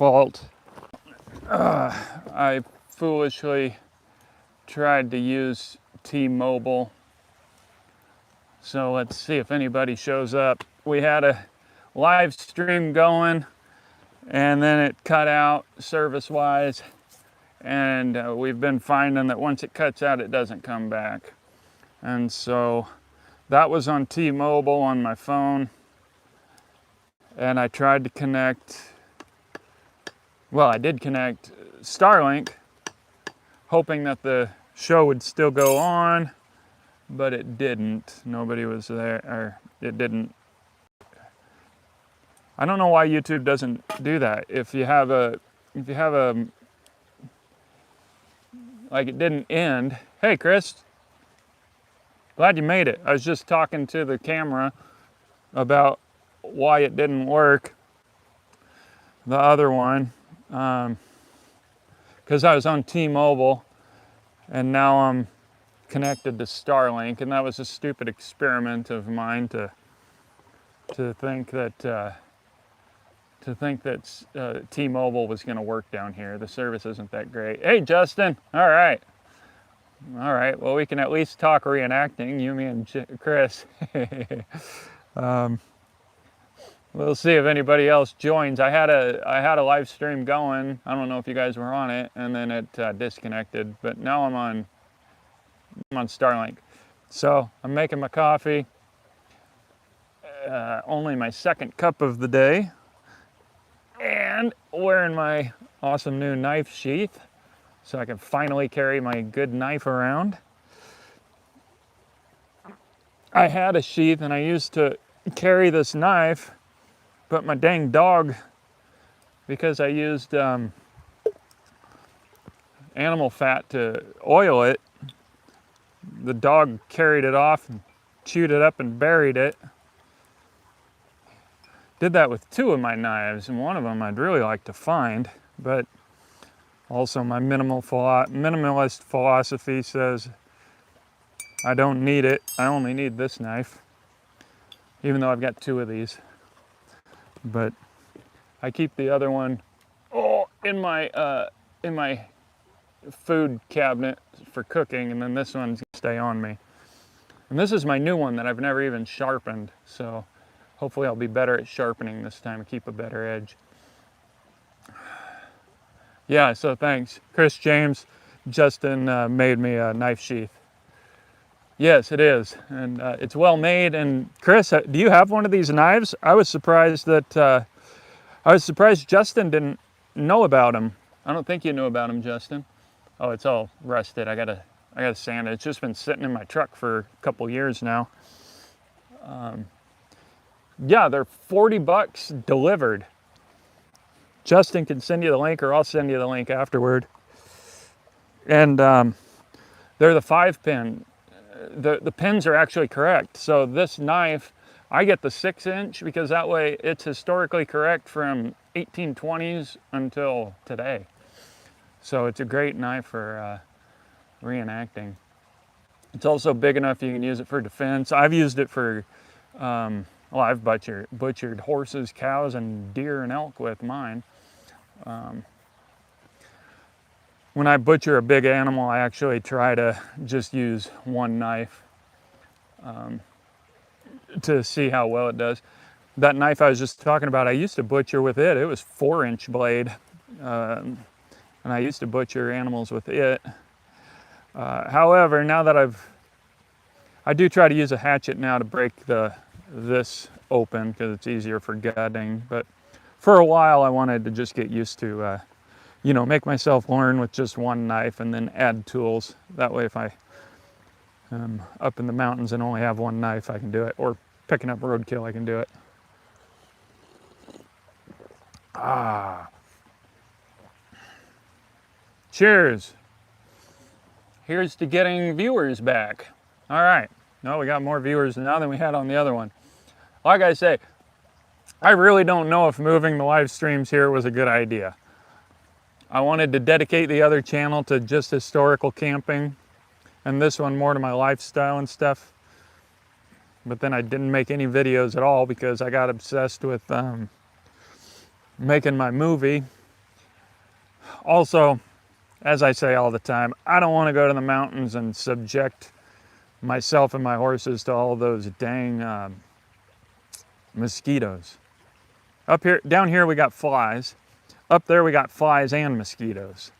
fault. I foolishly tried to use T-Mobile. So let's see if anybody shows up. We had a live stream going and then it cut out service-wise. And we've been finding that once it cuts out, it doesn't come back. And so that was on T-Mobile on my phone. And I tried to connect, well, I did connect Starlink, hoping that the show would still go on, but it didn't. Nobody was there, or it didn't. I don't know why YouTube doesn't do that. If you have a, like it didn't end. Hey, Chris, glad you made it. I was just talking to the camera about why it didn't work, the other one, because I was on T-Mobile and now I'm connected to Starlink, and that was a stupid experiment of mine to think that T-Mobile was going to work down here. The service isn't that great. Hey, Justin. All right. Well, we can at least talk reenacting, you, me, and Chris. We'll see if anybody else joins. I had a live stream going. I don't know if you guys were on it, and then it disconnected. But now I'm on Starlink. So I'm making my coffee. Only my second cup of the day, and wearing my awesome new knife sheath, so I can finally carry my good knife around. I had a sheath, and I used to carry this knife. But my dang dog, because I used animal fat to oil it, the dog carried it off and chewed it up and buried it. Did that with two of my knives, and one of them I'd really like to find, but also my minimalist philosophy says I don't need it. I only need this knife, even though I've got two of these. But I keep the other one in my food cabinet for cooking, and then this one's gonna stay on me. And this is my new one that I've never even sharpened, so hopefully I'll be better at sharpening this time and keep a better edge. Yeah, so thanks. Chris James, Justin made me a knife sheath. Yes, it is, and it's well made. And Chris, do you have one of these knives? I was surprised Justin didn't know about them. I don't think you knew about them, Justin. Oh, it's all rusted. I gotta sand it. It's just been sitting in my truck for a couple years now. Yeah, they're $40 delivered. Justin can send you the link, or I'll send you the link afterward. And they're the 5-pin. The pins are actually correct. So this knife, I get the 6-inch because that way it's historically correct from 1820s until today. So it's a great knife for reenacting. It's also big enough you can use it for defense. I've used it for, well, I've butchered horses, cows, and deer and elk with mine. When I butcher a big animal, I actually try to just use one knife to see how well it does. That knife I was just talking about, I used to butcher with it. It was 4-inch blade, and I used to butcher animals with it. However, now that I do try to use a hatchet now to break this open because it's easier for gutting. But for a while, I wanted to just get used to make myself learn with just one knife and then add tools. That way if I am up in the mountains and only have one knife, I can do it. Or picking up roadkill, I can do it. Cheers. Here's to getting viewers back. All right. No, we got more viewers now than we had on the other one. Like I say, I really don't know if moving the live streams here was a good idea. I wanted to dedicate the other channel to just historical camping, and this one more to my lifestyle and stuff. But then I didn't make any videos at all because I got obsessed with making my movie. Also, as I say all the time, I don't want to go to the mountains and subject myself and my horses to all those dang mosquitoes. Up here, down here we got flies. Up there we got flies and mosquitoes.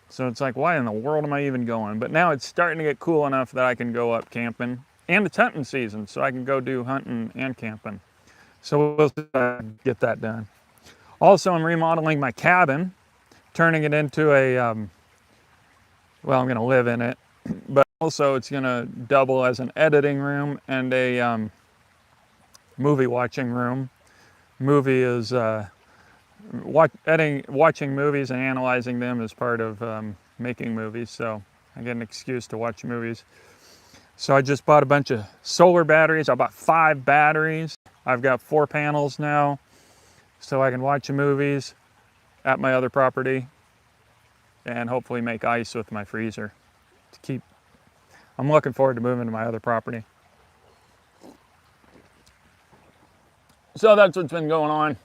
So it's like, why in the world am I even going? But now it's starting to get cool enough that I can go up camping. And it's hunting season, so I can go do hunting and camping. So we'll get that done. Also, I'm remodeling my cabin, turning it into a, well, I'm gonna live in it, but also it's gonna double as an editing room and a movie watching room. Movie is, watching movies and analyzing them is part of making movies, so I get an excuse to watch movies. So I just bought a bunch of solar batteries. I bought 5 batteries. I've got 4 panels now, so I can watch movies at my other property and hopefully make ice with my freezer to keep. I'm looking forward to moving to my other property. So that's what's been going on.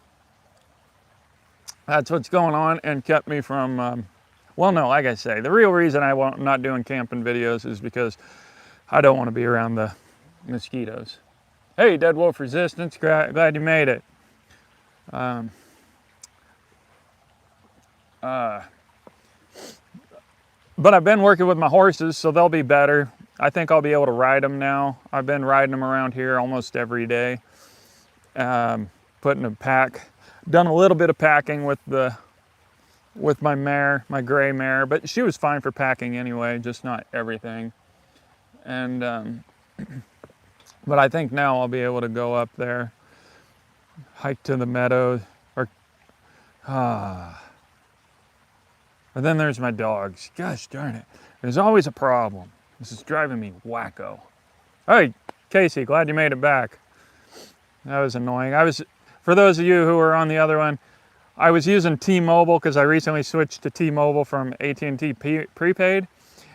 That's what's going on and kept me from, well, no, like I say, the real reason I'm not doing camping videos is because I don't want to be around the mosquitoes. Hey, Dead Wolf Resistance, glad you made it. But I've been working with my horses, so they'll be better. I think I'll be able to ride them now. I've been riding them around here almost every day. Putting a pack, done a little bit of packing with my mare, my gray mare, but she was fine for packing anyway, just not everything. And but I think now I'll be able to go up there, hike to the meadows, or and then there's my dogs. Gosh darn it, there's always a problem. This is driving me wacko. Hey, Casey, glad you made it back. That was annoying. For those of you who were on the other one, I was using T-Mobile because I recently switched to T-Mobile from AT&T prepaid,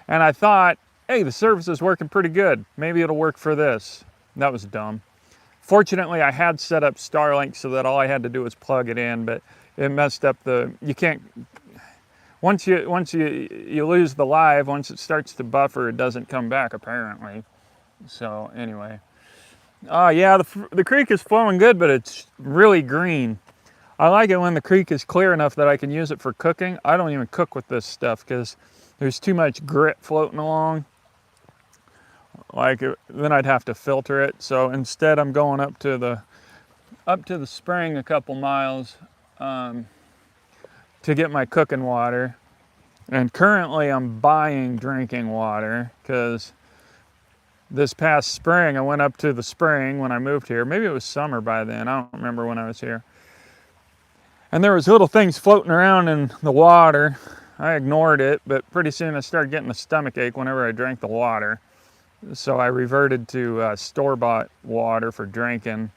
and I thought, hey, the service is working pretty good. Maybe it'll work for this. That was dumb. Fortunately, I had set up Starlink so that all I had to do was plug it in, but it messed up you can't, once you lose the live, once it starts to buffer, it doesn't come back apparently. So anyway. Yeah, the creek is flowing good, but it's really green. I like it when the creek is clear enough that I can use it for cooking. I don't even cook with this stuff because there's too much grit floating along. Then I'd have to filter it. So instead I'm going up to the spring a couple miles to get my cooking water. And currently I'm buying drinking water because this past spring, I went up to the spring when I moved here. Maybe it was summer by then. I don't remember when I was here. And there was little things floating around in the water. I ignored it, but pretty soon I started getting a stomach ache whenever I drank the water. So I reverted to store-bought water for drinking.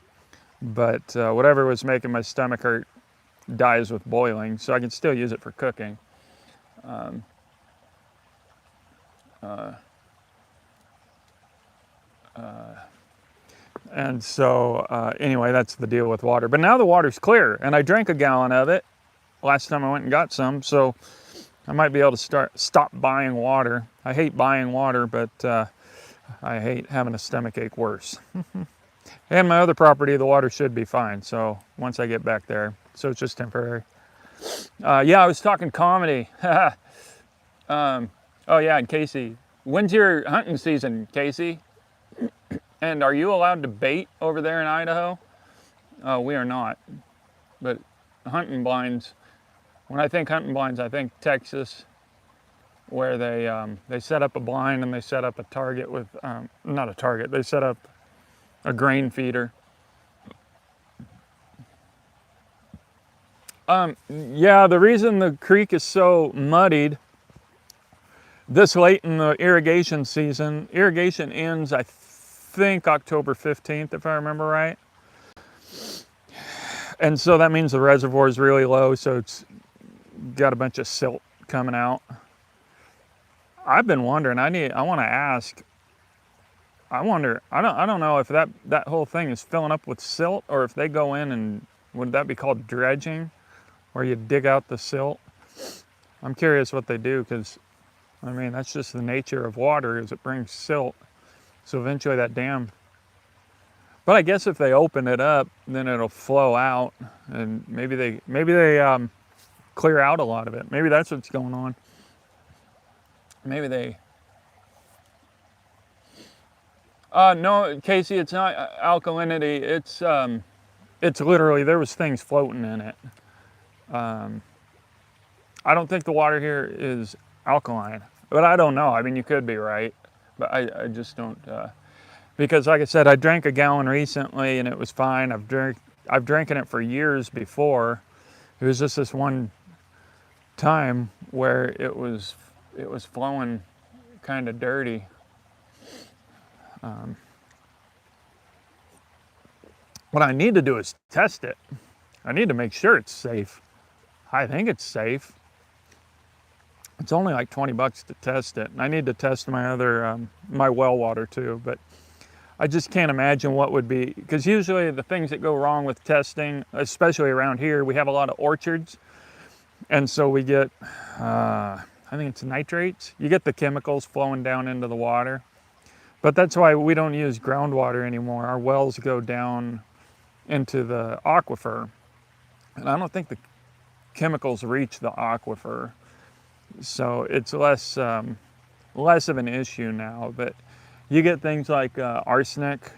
But whatever was making my stomach hurt dies with boiling, so I can still use it for cooking. And so anyway, that's the deal with water. But now the water's clear, and I drank a gallon of it last time I went and got some, so I might be able to stop buying water. I hate buying water, but I hate having a stomach ache worse. And my other property, the water should be fine, so once I get back there. So it's just temporary. Yeah, I was talking comedy. Oh yeah, and Casey, when's your hunting season, Casey? And are you allowed to bait over there in Idaho? We are not. But hunting blinds, when I think hunting blinds, I think Texas, where they set up a blind and they set up a target with, not a target, they set up a grain feeder. Yeah, the reason the creek is so muddied this late in the irrigation season, irrigation ends, I think, October 15th, if I remember right. And so that means the reservoir is really low, so it's got a bunch of silt coming out. I've been wondering, I want to ask, I don't know if that whole thing is filling up with silt or if they go in and, would that be called dredging, where you dig out the silt? I'm curious what they do, because I mean, that's just the nature of water, is it brings silt. So eventually that dam, but I guess if they open it up, then it'll flow out, and maybe they clear out a lot of it. Maybe that's what's going on. Maybe they. No, Casey, it's not alkalinity. It's literally, there was things floating in it. I don't think the water here is alkaline, but I don't know. I mean, you could be right, but I just don't. Because like I said, I drank a gallon recently and it was fine. I've drinking it for years before. It was just this one time where it was flowing kind of dirty. What I need to do is test it. I need to make sure it's safe. I think it's safe. It's only like $20 to test it. And I need to test my other, my well water too, but I just can't imagine what would be, because usually the things that go wrong with testing, especially around here, we have a lot of orchards. And so we get, I think it's nitrates. You get the chemicals flowing down into the water. But that's why we don't use groundwater anymore. Our wells go down into the aquifer. And I don't think the chemicals reach the aquifer. So it's less of an issue now. But you get things like arsenic.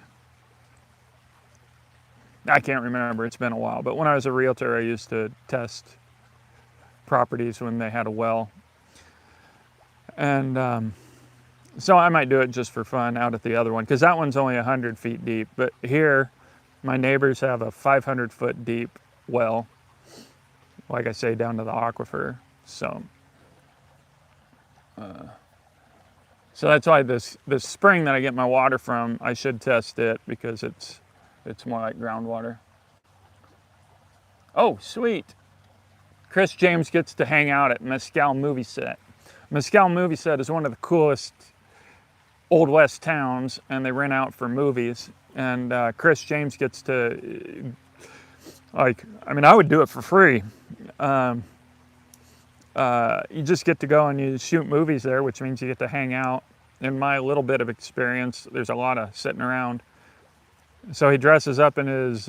I can't remember, it's been a while. But when I was a realtor, I used to test properties when they had a well. And so I might do it just for fun out at the other one, because that one's only 100 feet deep. But here, my neighbors have a 500-foot deep well, like I say, down to the aquifer. So that's why this spring that I get my water from, I should test it, because it's more like groundwater. Oh, sweet. Chris James gets to hang out at Mescal Movie Set. Mescal Movie Set is one of the coolest Old West towns, and they rent out for movies. And Chris James gets to, I would do it for free. You just get to go and you shoot movies there, which means you get to hang out. In my little bit of experience, there's a lot of sitting around. So he dresses up in his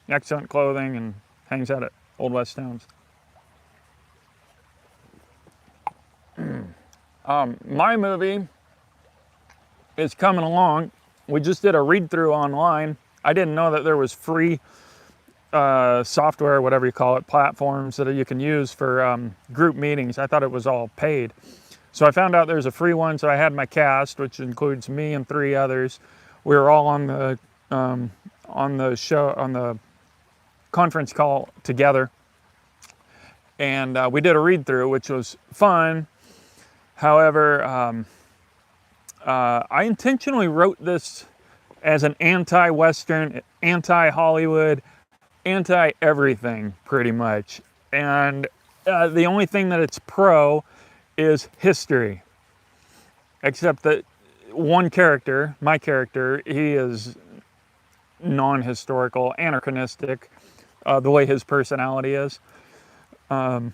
excellent clothing and hangs out at Old West towns. My movie is coming along. We just did a read-through online. I didn't know that there was free software, whatever you call it, platforms that you can use for group meetings. I thought it was all paid. So I found out there's a free one, so I had my cast, which includes me and 3 others. We were all on the conference call together. And we did a read-through, which was fun. However, I intentionally wrote this as an anti-Western, anti-Hollywood, anti-everything, pretty much. And the only thing that it's pro is history. Except that one character, my character, he is non-historical, anachronistic, the way his personality is. But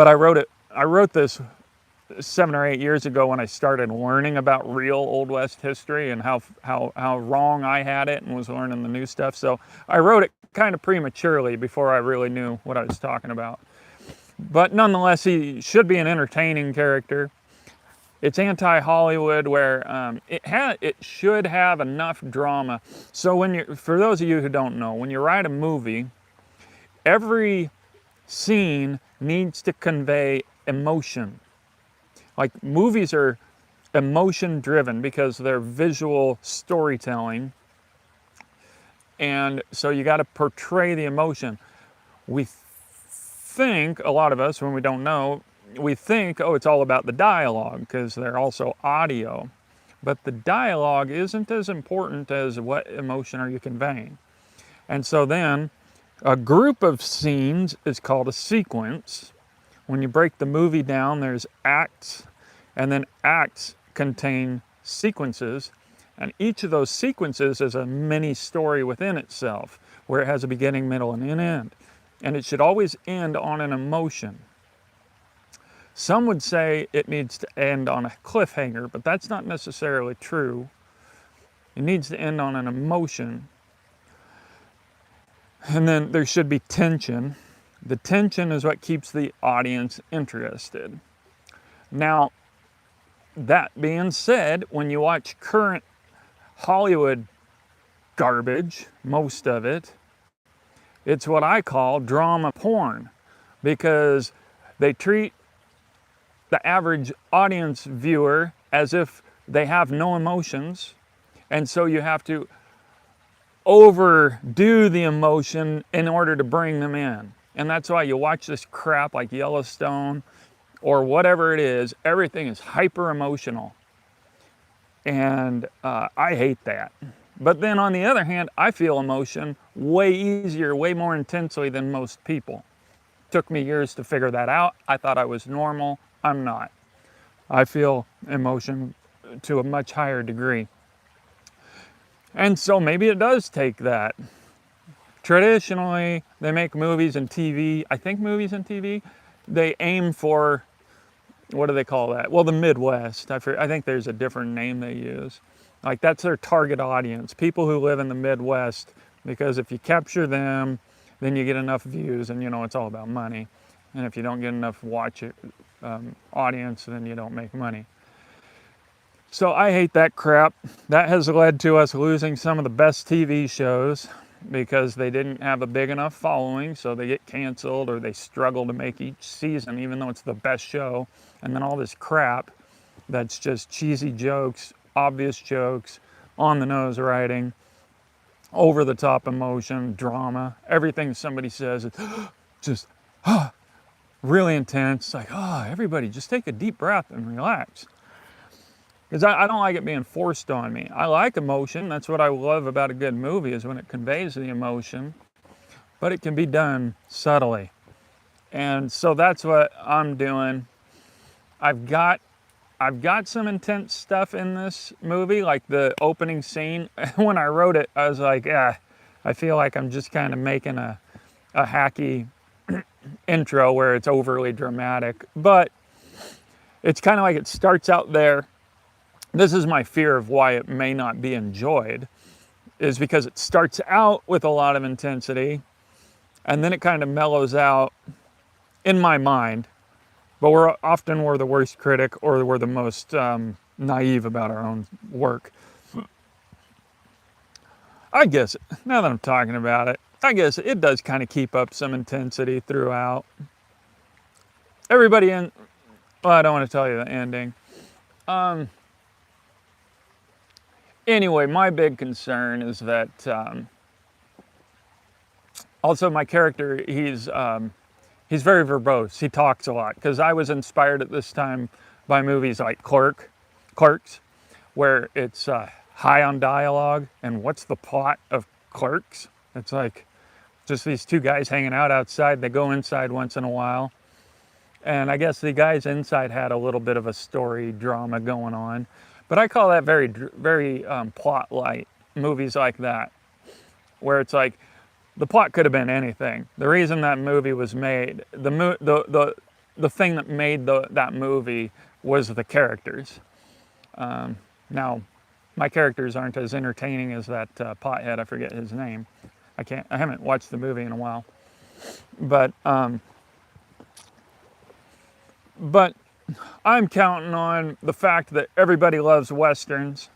I wrote this 7 or 8 years ago when I started learning about real Old West history and how wrong I had it, and was learning the new stuff. So I wrote it kind of prematurely before I really knew what I was talking about. But nonetheless, he should be an entertaining character. It's anti-Hollywood, where it should have enough drama. So for those of you who don't know, when you write a movie, every scene needs to convey emotion. Like, movies are emotion driven because they're visual storytelling. And so you got to portray the emotion. We think, a lot of us, when we don't know, we think, oh, it's all about the dialogue because they're also audio. But the dialogue isn't as important as what emotion are you conveying. And so then a group of scenes is called a sequence. When you break the movie down, there's acts, and then acts contain sequences, and each of those sequences is a mini story within itself, where it has a beginning, middle, and an end. And it should always end on an emotion. Some would say it needs to end on a cliffhanger, but that's not necessarily true. It needs to end on an emotion. And then there should be tension. The tension is what keeps the audience interested. Now, that being said, when you watch current Hollywood garbage, most of it, it's what I call drama porn, because they treat the average audience viewer as if they have no emotions, and so you have to overdo the emotion in order to bring them in. And that's why you watch this crap like Yellowstone or whatever it is, everything is hyper emotional. And I hate that. But then on the other hand, I feel emotion way easier, way more intensely than most people. Took me years to figure that out. I thought I was normal. I'm not. I feel emotion to a much higher degree. And so maybe it does take that. Traditionally, they make movies and TV, I think movies and TV, they aim for, what do they call that? Well, the Midwest. I think there's a different name they use. Like, that's their target audience, people who live in the Midwest, because if you capture them, then you get enough views, and it's all about money. And if you don't get enough audience, then you don't make money. So I hate that crap. That has led to us losing some of the best TV shows because they didn't have a big enough following, so they get canceled or they struggle to make each season, even though it's the best show. And then all this crap that's just cheesy jokes, obvious jokes, on the nose writing, over the top emotion, drama. Everything somebody says is just really intense. It's like, everybody just take a deep breath and relax. Because I don't like it being forced on me. I like emotion. That's what I love about a good movie, is when it conveys the emotion. But it can be done subtly. And so that's what I'm doing. I've got some intense stuff in this movie, like the opening scene. When I wrote it, I was like, I feel like I'm just kind of making a hacky intro where it's overly dramatic. But it's kind of like it starts out there. This is my fear of why it may not be enjoyed, is because it starts out with a lot of intensity and then it kind of mellows out in my mind. But we're the worst critic, or we're the most naive about our own work. I guess, now that I'm talking about it, I guess it does kind of keep up some intensity throughout. Everybody in, well, I don't want to tell you the ending. Anyway, my big concern is that, also my character, he's very verbose. He talks a lot, because I was inspired at this time by movies like Clerks, where it's high on dialogue. And what's the plot of Clerks? It's like just these two guys hanging out outside. They go inside once in a while. And I guess the guys inside had a little bit of a story drama going on. But I call that very, very plot light, movies like that, where it's like, the plot could have been anything. The reason that movie was made, the thing that made that movie was the characters. Now, my characters aren't as entertaining as that pothead. I forget his name. I haven't watched the movie in a while. But I'm counting on the fact that everybody loves Westerns.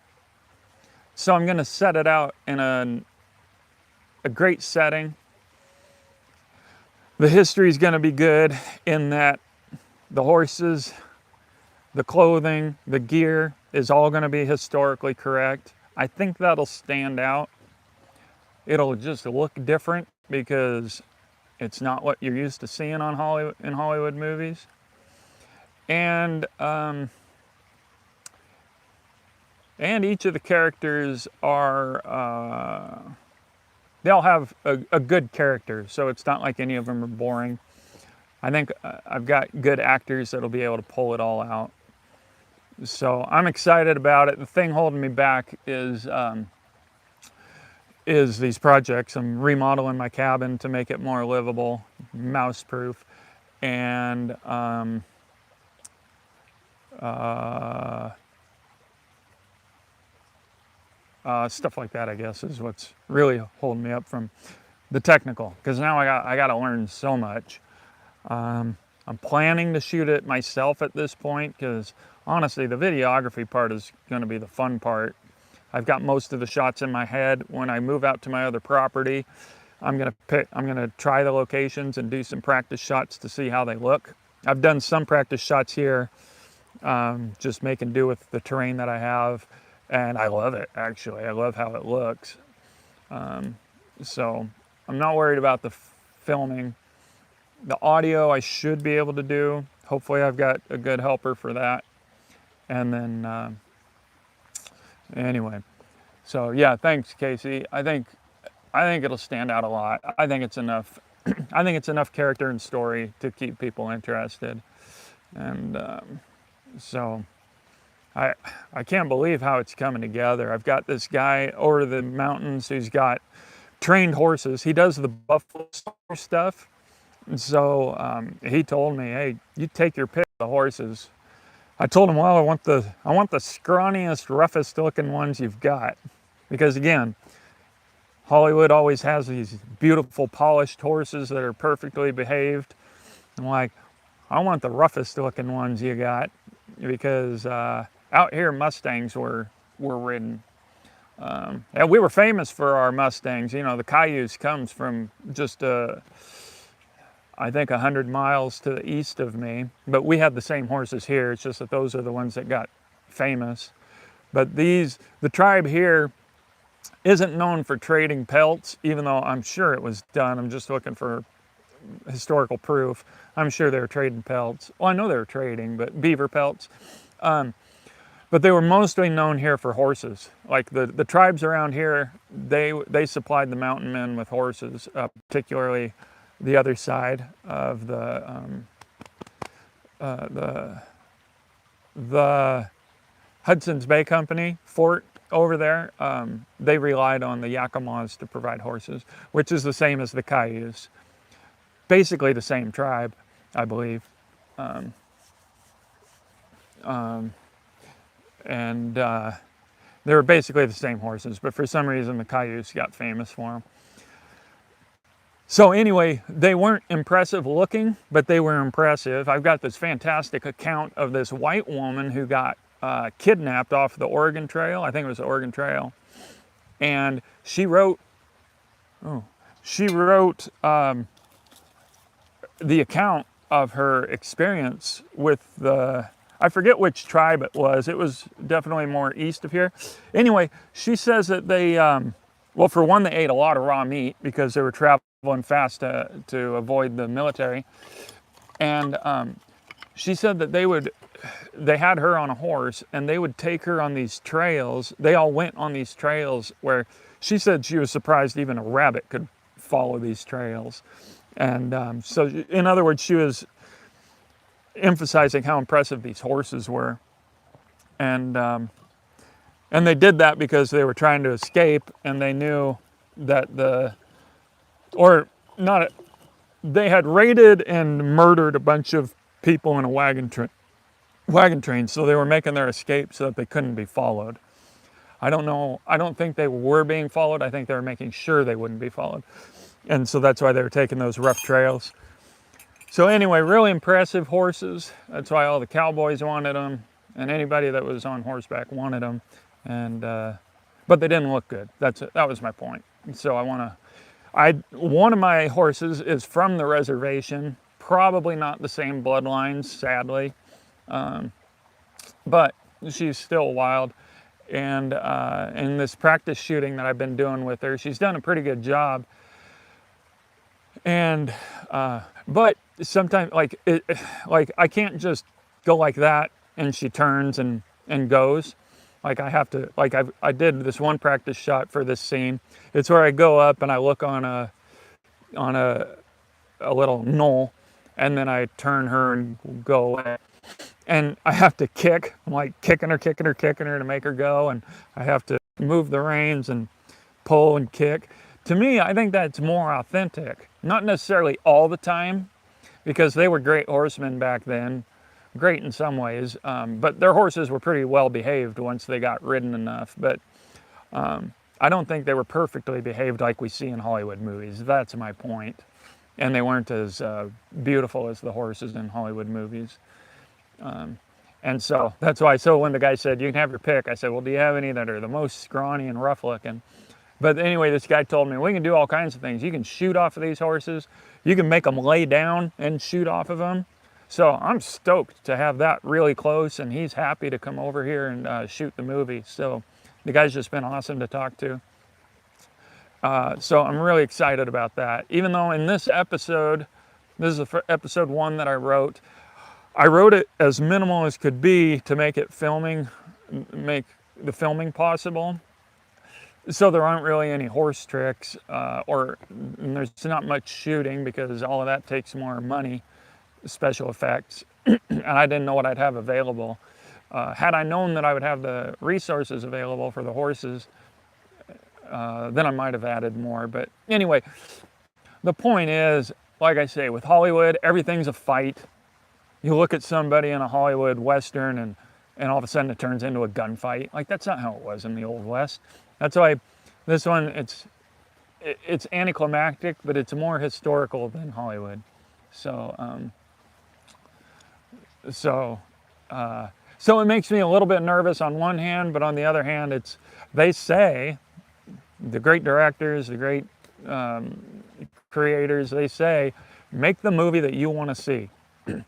So I'm going to set it out in a great setting. The history is going to be good in that the horses, the clothing, the gear is all going to be historically correct. I think that'll stand out. It'll just look different because it's not what you're used to seeing in Hollywood movies. And each of the characters are, they all have a good character, so it's not like any of them are boring. I think I've got good actors that'll be able to pull it all out. So I'm excited about it. The thing holding me back is these projects. I'm remodeling my cabin to make it more livable, mouse-proof, and stuff like that, I guess, is what's really holding me up from the technical, because now I got to learn so much. I'm planning to shoot it myself at this point, because honestly, the videography part is going to be the fun part. I've got most of the shots in my head. When I move out to my other property, I'm gonna try the locations and do some practice shots to see how they look. I've done some practice shots here, just making do with the terrain that I have, and I love it, actually. I love how it looks. So I'm not worried about the filming. The audio I should be able to do. Hopefully I've got a good helper for that. And then, anyway, so yeah, thanks, Casey. I think it'll stand out a lot. I think it's enough. I think it's enough character and story to keep people interested. And so I can't believe how it's coming together. I've got this guy over the mountains who's got trained horses. He does the buffalo stuff. And so he told me, hey, you take your pick of the horses. I told him, well, I want the scrawniest, roughest looking ones you've got. Because again, Hollywood always has these beautiful polished horses that are perfectly behaved. I'm like, I want the roughest looking ones you got, because out here Mustangs were ridden. And we were famous for our Mustangs. You know, the Cayuse comes from just I think 100 miles to the east of me, but we had the same horses here. It's just that those are the ones that got famous. But the tribe here isn't known for trading pelts, even though I'm sure it was done. I'm just looking for historical proof. I'm sure they were trading pelts. Well, I know they were trading, but beaver pelts. But they were mostly known here for horses. Like the tribes around here, they supplied the mountain men with horses, particularly the other side of the Hudson's Bay Company fort over there. They relied on the Yakimas to provide horses, which is the same as the Cayuse. Basically the same tribe, I believe. They were basically the same horses, but for some reason the Cayuse got famous for them. So anyway, they weren't impressive looking, but they were impressive. I've got this fantastic account of this white woman who got kidnapped off the Oregon Trail. I think it was the Oregon Trail. And she wrote the account of her experience with I forget which tribe it was. It was definitely more east of here. Anyway, she says that they, well, for one, they ate a lot of raw meat because they were traveling fast to avoid the military. And she said that they had her on a horse and they would take her on these trails. They all went on these trails where she said she was surprised even a rabbit could follow these trails. And so in other words, she was emphasizing how impressive these horses were. And they did that because they were trying to escape, and they knew that they had raided and murdered a bunch of people in a wagon train, so they were making their escape so that they couldn't be followed. I don't think they were being followed. I think they were making sure they wouldn't be followed. And so that's why they were taking those rough trails. So anyway, really impressive horses. That's why all the cowboys wanted them, and anybody that was on horseback wanted them. And but they didn't look good. That was my point. So one of my horses is from the reservation. Probably not the same bloodlines, sadly, but she's still wild. And in this practice shooting that I've been doing with her, she's done a pretty good job. And but sometimes, like I can't just go like that and she turns and goes. Like I have to, like I did this one practice shot for this scene. It's where I go up and I look on a little knoll, and then I turn her and go away. And I have to kick. I'm like kicking her to make her go, and I have to move the reins and pull and kick. To me, I think that's more authentic. Not necessarily all the time, because they were great horsemen back then, great in some ways, but their horses were pretty well behaved once they got ridden enough. But I don't think they were perfectly behaved like we see in Hollywood movies. That's my point. And they weren't as beautiful as the horses in Hollywood movies. And so that's why, so when the guy said, you can have your pick, I said, well, do you have any that are the most scrawny and rough looking? But anyway, this guy told me, we can do all kinds of things. You can shoot off of these horses. You can make them lay down and shoot off of them. So I'm stoked to have that really close, and he's happy to come over here and shoot the movie. So the guy's just been awesome to talk to. So I'm really excited about that. Even though in this episode, this is episode 1 that I wrote it as minimal as could be to make the filming possible. So there aren't really any horse tricks, and there's not much shooting because all of that takes more money, special effects, and I didn't know what I'd have available. Had I known that I would have the resources available for the horses, then I might have added more. But anyway, the point is, like I say, with Hollywood, everything's a fight. You look at somebody in a Hollywood Western and all of a sudden it turns into a gunfight. Like, that's not how it was in the Old West. That's why this one, it's anticlimactic, but it's more historical than Hollywood. So it makes me a little bit nervous on one hand, but on the other hand, they say, the great directors, the great creators, they say, make the movie that you want to see.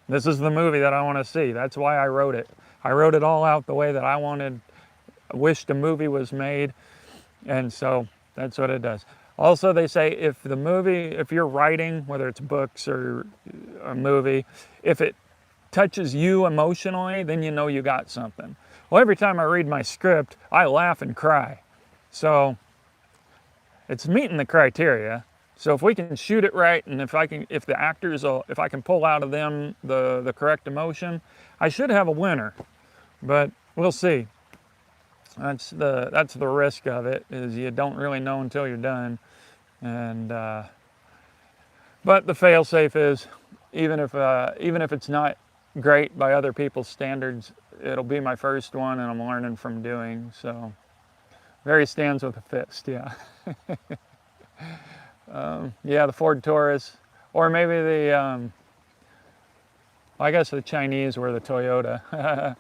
This is the movie that I want to see. That's why I wrote it. I wrote it all out the way that I wished a movie was made. And so that's what it does. Also, they say if you're writing, whether it's books or a movie, if it touches you emotionally, then you know you got something. Well, every time I read my script, I laugh and cry. So it's meeting the criteria. So if we can shoot it right, and if I can pull out of them the correct emotion, I should have a winner. But we'll see. That's the risk of it, is you don't really know until you're done. And but the fail-safe is, even if it's not great by other people's standards, it'll be my first one, and I'm learning from doing. So Barry stands with a fist, yeah. Yeah, the Ford Taurus, or maybe I guess the Chinese were the Toyota.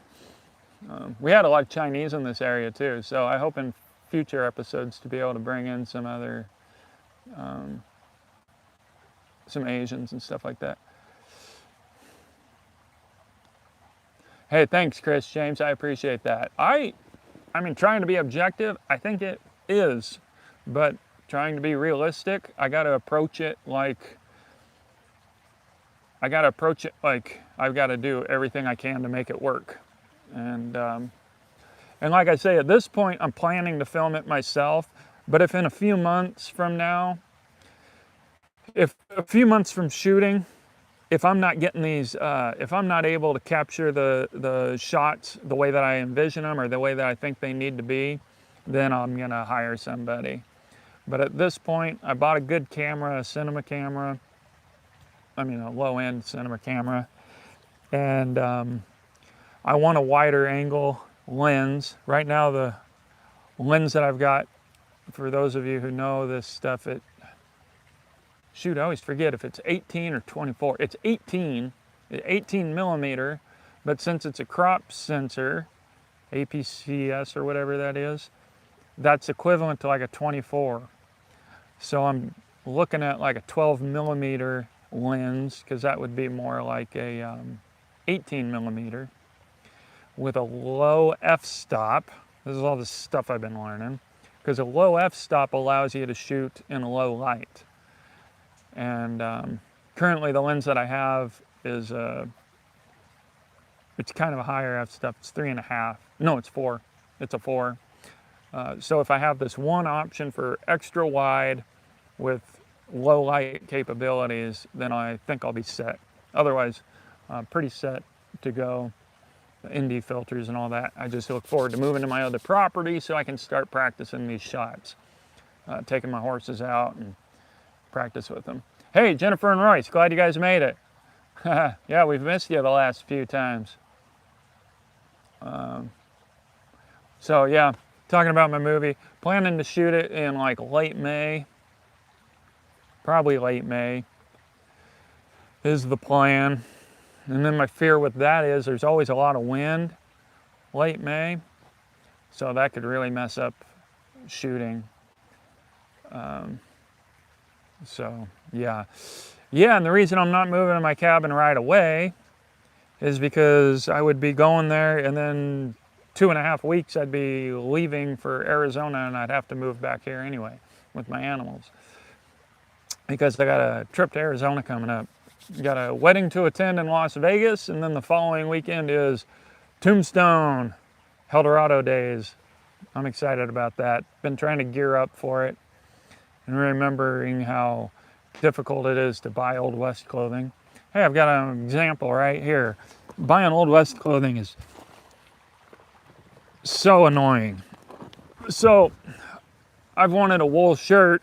We had a lot of Chinese in this area too, so I hope in future episodes to be able to bring in some other, some Asians and stuff like that. Hey, thanks, Chris James. I appreciate that. I mean, trying to be objective, I think it is, but trying to be realistic, I got to approach it like I've got to do everything I can to make it work. And like I say, at this point, I'm planning to film it myself. But if in a few months from now, if a few months from shooting, if I'm not getting these, if I'm not able to capture the shots the way that I envision them or the way that I think they need to be, then I'm gonna hire somebody. But at this point, I bought a good camera, a cinema camera. I mean, a low-end cinema camera. And I want a wider angle lens. Right now, the lens that I've got, for those of you who know this stuff, I always forget if it's 18 or 24. It's 18 millimeter, but since it's a crop sensor, APCS or whatever that is, that's equivalent to like a 24. So I'm looking at like a 12 millimeter lens, because that would be more like a 18 millimeter with a low f-stop. This is all the stuff I've been learning, because a low f-stop allows you to shoot in a low light. And currently the lens that I have is it's kind of a higher f-stop. It's 3.5. No, it's 4. It's a 4. So if I have this one option for extra wide with low light capabilities, then I think I'll be set. Otherwise, pretty set to go. The ND filters and all that. I just look forward to moving to my other property so I can start practicing these shots. Taking my horses out and practice with them. Hey, Jennifer and Royce, glad you guys made it. Yeah, we've missed you the last few times. So yeah, talking about my movie, planning to shoot it in like late May, probably late May is the plan. And then my fear with that is there's always a lot of wind late May, so that could really mess up shooting. So yeah, and the reason I'm not moving to my cabin right away is because I would be going there, and then 2.5 weeks I'd be leaving for Arizona, and I'd have to move back here anyway with my animals because I got a trip to Arizona coming up. Got a wedding to attend in Las Vegas, and then the following weekend is Tombstone, Eldorado Days. I'm excited about that. Been trying to gear up for it and remembering how difficult it is to buy Old West clothing. Hey, I've got an example right here. Buying Old West clothing is so annoying. So, I've wanted a wool shirt,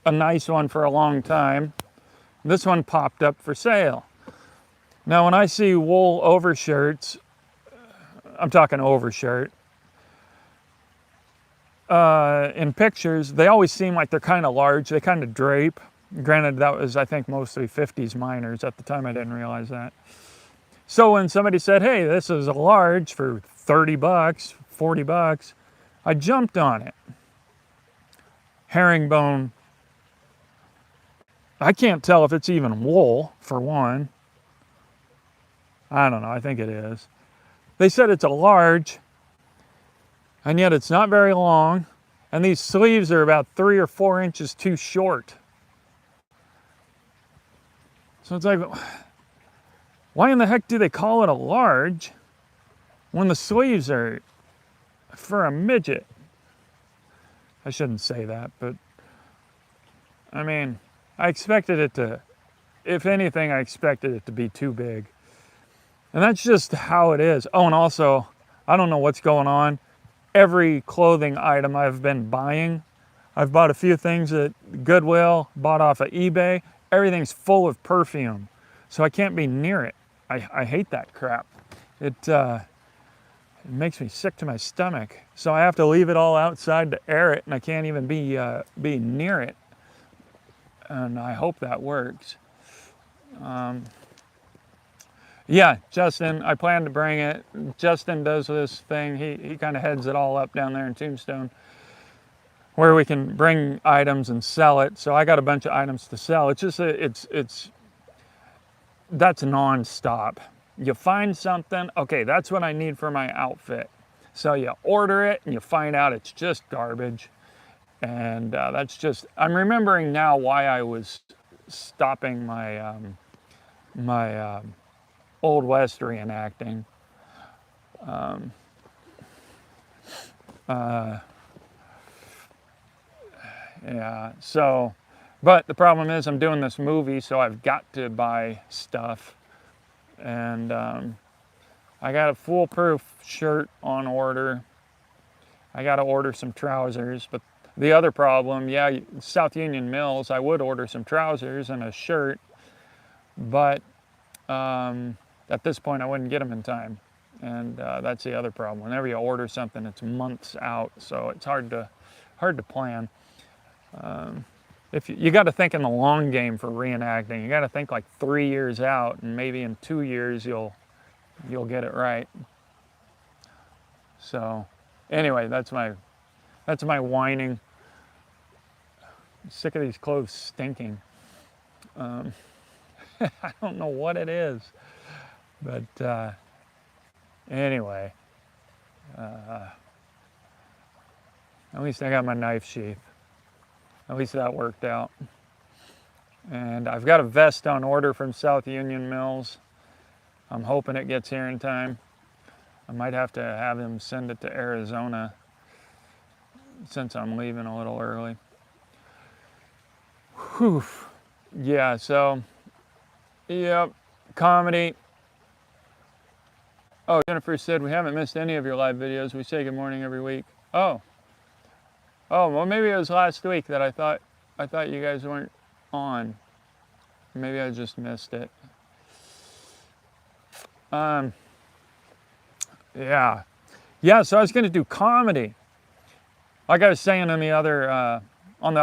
a nice one, for a long time. This one popped up for sale. Now, when I see wool overshirts, I'm talking overshirt, in pictures, they always seem like they're kind of large. They kind of drape. Granted, that was, I think, mostly 50s minors. At the time, I didn't realize that. So when somebody said, hey, this is a large for 30 bucks, 40 bucks, I jumped on it. Herringbone. I can't tell if it's even wool, for one. I don't know, I think it is. They said it's a large, and yet it's not very long, and these sleeves are about 3 or 4 inches too short. So it's like, why in the heck do they call it a large when the sleeves are for a midget? I shouldn't say that, but I mean, I expected it to, if anything, I expected it to be too big. And that's just how it is. Oh, and also, I don't know what's going on. Every clothing item I've been buying, I've bought a few things at Goodwill, bought off of eBay. Everything's full of perfume, so I can't be near it. I hate that crap. It makes me sick to my stomach. So I have to leave it all outside to air it, and I can't even be near it. And I hope that works. Yeah, Justin, I plan to bring it. Justin does this thing. He kind of heads it all up down there in Tombstone, where we can bring items and sell it. So I got a bunch of items to sell. It's just that's nonstop. You find something, okay, that's what I need for my outfit. So you order it and you find out it's just garbage. And that's just, I'm remembering now why I was stopping my Old West reenacting. Yeah, so, but the problem is I'm doing this movie, so I've got to buy stuff. And I got a foolproof shirt on order. I got to order some trousers, but the other problem, yeah, South Union Mills, I would order some trousers and a shirt, but at this point I wouldn't get them in time. And that's the other problem. Whenever you order something, it's months out, so it's hard to plan. If you got to think in the long game for reenacting, you got to think like 3 years out, and maybe in 2 years you'll get it right. So, anyway, that's my whining. I'm sick of these clothes stinking. I don't know what it is, but anyway, at least I got my knife sheath. At least that worked out. And I've got a vest on order from South Union Mills. I'm hoping it gets here in time. I might have to have him send it to Arizona since I'm leaving a little early. Whew. Yeah, so, yep, comedy. Oh, Jennifer said, we haven't missed any of your live videos. We say good morning every week. Oh, well, maybe it was last week that I thought you guys weren't on. Maybe I just missed it. Yeah. Yeah, so I was going to do comedy. Like I was saying on on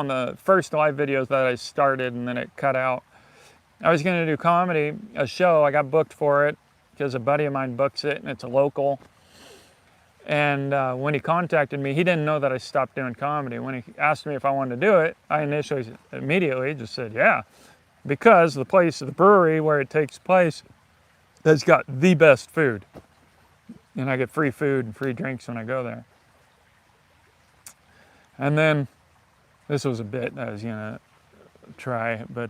the first live videos that I started and then it cut out, I was going to do comedy, a show. I got booked for it because a buddy of mine books it and it's a local. And when he contacted me, he didn't know that I stopped doing comedy. When he asked me if I wanted to do it, I initially, immediately just said, yeah, because the brewery where it takes place has got the best food. And I get free food and free drinks when I go there. And then, this was a bit I was gonna try, but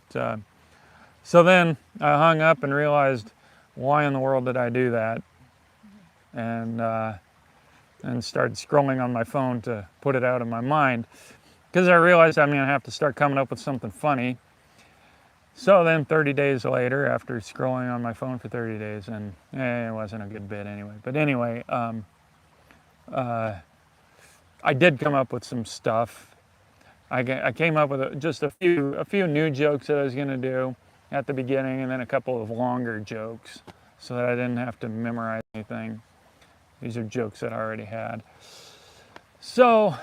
so then I hung up and realized, why in the world did I do that? And started scrolling on my phone to put it out of my mind, because I realized I'm gonna have to start coming up with something funny. So then 30 days later, after scrolling on my phone for 30 days, and it wasn't a good bit anyway. But anyway, I did come up with some stuff. I came up with just a few new jokes that I was gonna do at the beginning, and then a couple of longer jokes so that I didn't have to memorize anything. These are jokes that I already had. So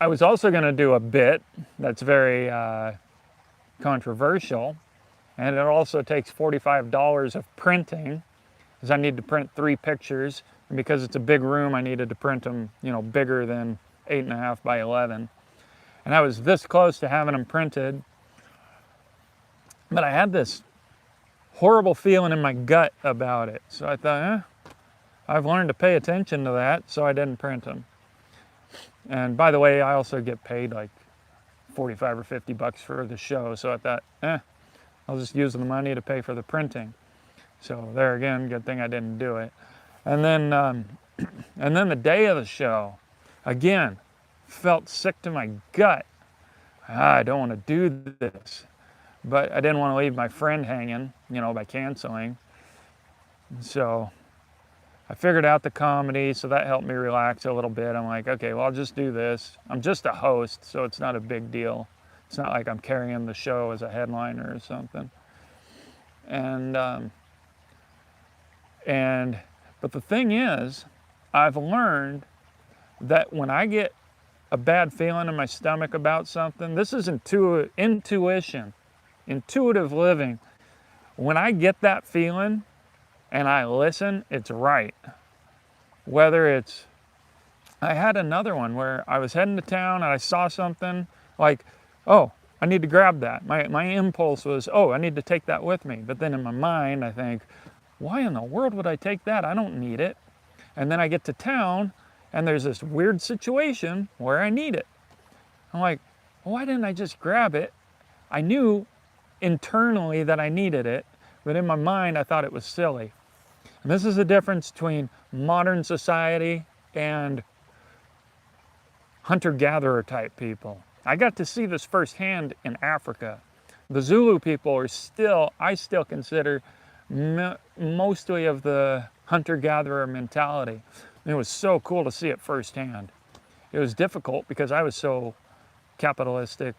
I was also gonna do a bit that's very controversial, and it also takes $45 of printing, because I need to print 3 pictures, and because it's a big room, I needed to print them, bigger than 8.5 by 11. And I was this close to having them printed, but I had this horrible feeling in my gut about it. So I thought, I've learned to pay attention to that, so I didn't print them. And by the way, I also get paid like 45 or 50 bucks for the show, so I thought, I'll just use the money to pay for the printing. So there again, good thing I didn't do it. And then the day of the show, again, felt sick to my gut. I don't want to do this, but I didn't want to leave my friend hanging, by canceling. So I figured out the comedy, so that helped me relax a little bit. I'm like, okay, well, I'll just do this. I'm just a host, so it's not a big deal. It's not like I'm carrying the show as a headliner or something. But the thing is, I've learned that when I get a bad feeling in my stomach about something, this is intuition, intuitive living. When I get that feeling and I listen, it's right. I had another one where I was heading to town and I saw something like, oh, I need to grab that. My impulse was, oh, I need to take that with me. But then in my mind, I think, why in the world would I take that? I don't need it. And then I get to town and there's this weird situation where I need it. I'm like, why didn't I just grab it? I knew internally that I needed it, but in my mind, I thought it was silly. And this is the difference between modern society and hunter-gatherer type people. I got to see this firsthand in Africa. The Zulu people I still consider mostly of the hunter-gatherer mentality. And it was so cool to see it firsthand. It was difficult because I was so capitalistic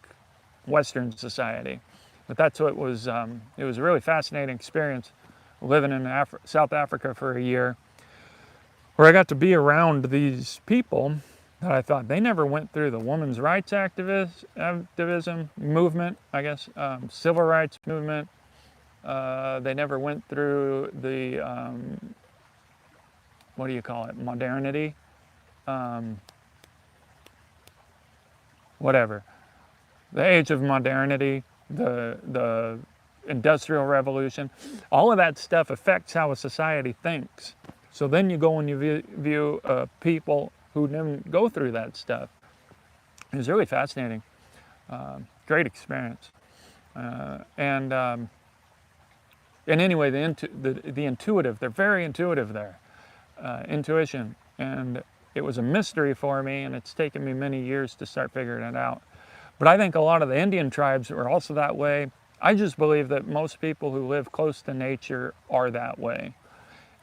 Western society. But that's what it was a really fascinating experience living in South Africa for a year, where I got to be around these people that I thought they never went through the women's rights activism movement, I guess, civil rights movement. They never went through the, what do you call it, modernity? Whatever. The age of modernity, the Industrial Revolution, all of that stuff affects how a society thinks. So then you go and you view people who didn't go through that stuff. It was really fascinating. Great experience. And anyway, the intuitive, they're very intuitive there. Intuition. And it was a mystery for me, and it's taken me many years to start figuring it out. But I think a lot of the Indian tribes are also that way. I just believe that most people who live close to nature are that way.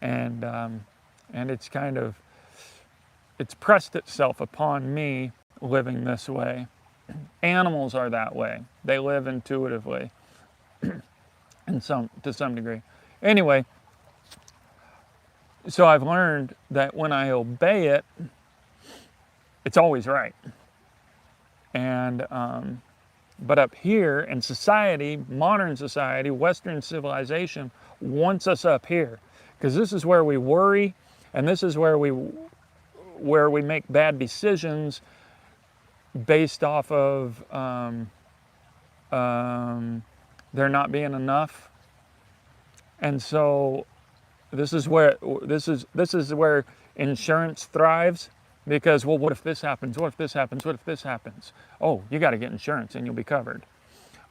And it's it's pressed itself upon me living this way. Animals are that way. They live intuitively to some degree. Anyway, So I've learned that when I obey it, it's always right. And but up here in society, modern society, Western civilization wants us up here because this is where we worry, and this is where we make bad decisions based off of there not being enough. And so this is where insurance thrives, because, well, what if this happens? What if this happens? What if this happens? Oh, you got to get insurance and you'll be covered.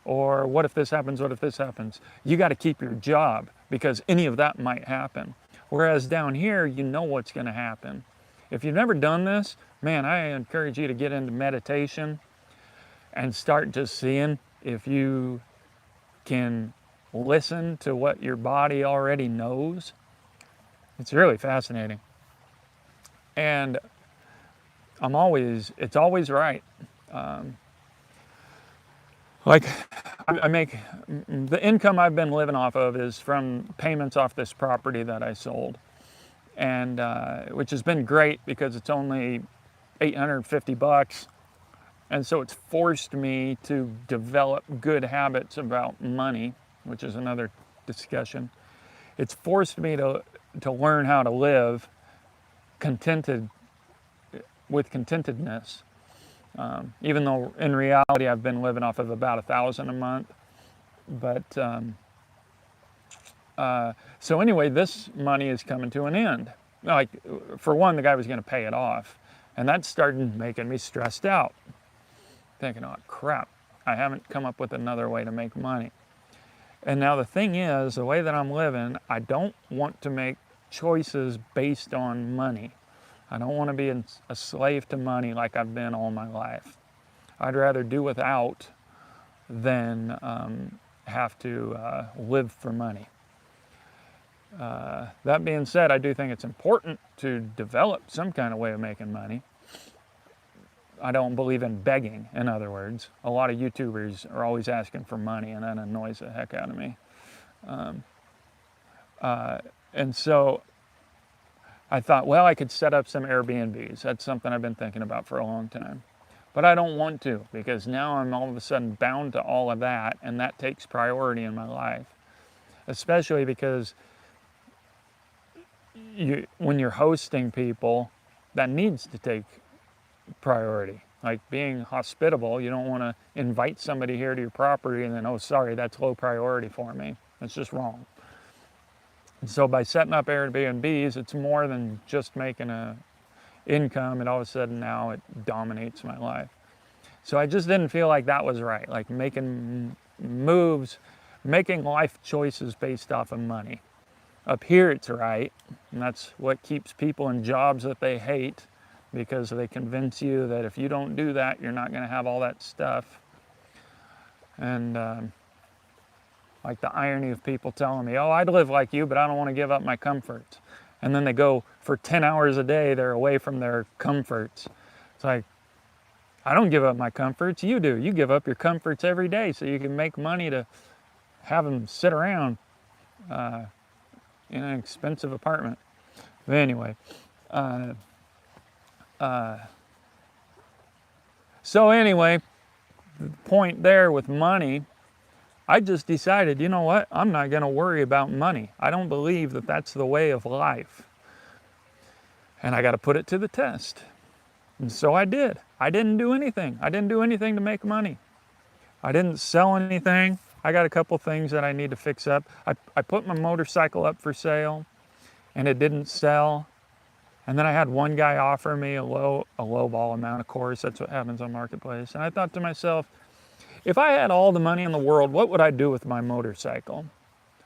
Or what if this happens? What if this happens? You got to keep your job because any of that might happen. Whereas down here, you know what's going to happen. If you've never done this, man, I encourage you to get into meditation and start just seeing if you can listen to what your body already knows. It's really fascinating. And it's always right. Like I make, the income I've been living off of is from payments off this property that I sold. And which has been great because it's only $850. And so it's forced me to develop good habits about money, which is another discussion. It's forced me to learn how to live contented, with contentedness. Even though in reality I've been living off of about $1,000 a month. But so anyway, this money is coming to an end. Like, for one, the guy was going to pay it off, and that started making me stressed out, thinking, oh crap, I haven't come up with another way to make money. And now the thing is, the way that I'm living, I don't want to make choices based on money. I don't want to be a slave to money like I've been all my life. I'd rather do without than have to live for money. That being said, I do think it's important to develop some kind of way of making money. I don't believe in begging, in other words. A lot of YouTubers are always asking for money, and that annoys the heck out of me. And so I thought, well, I could set up some Airbnbs. That's something I've been thinking about for a long time. But I don't want to, because now I'm all of a sudden bound to all of that, and that takes priority in my life. Especially because when you're hosting people, that needs to take priority. Like being hospitable, you don't want to invite somebody here to your property and then, oh, sorry, that's low priority for me. That's just wrong. And so by setting up Airbnbs, it's more than just making an income, and all of a sudden now it dominates my life. So I just didn't feel like that was right, like making moves, making life choices based off of money. Up here it's right, and that's what keeps people in jobs that they hate, because they convince you that if you don't do that, you're not going to have all that stuff. And like the irony of people telling me, oh, I'd live like you, but I don't want to give up my comforts. And then they go for 10 hours a day, they're away from their comforts. It's like, I don't give up my comforts, you do. You give up your comforts every day so you can make money to have them sit around in an expensive apartment. But anyway, so anyway, the point there with money, I just decided, you know what? I'm not going to worry about money. I don't believe that that's the way of life. And I got to put it to the test. And so I did. I didn't do anything. I didn't do anything to make money. I didn't sell anything. I got a couple things that I need to fix up. I put my motorcycle up for sale, and it didn't sell. And then I had one guy offer me a low ball amount, of course. That's what happens on Marketplace. And I thought to myself, if I had all the money in the world, what would I do with my motorcycle?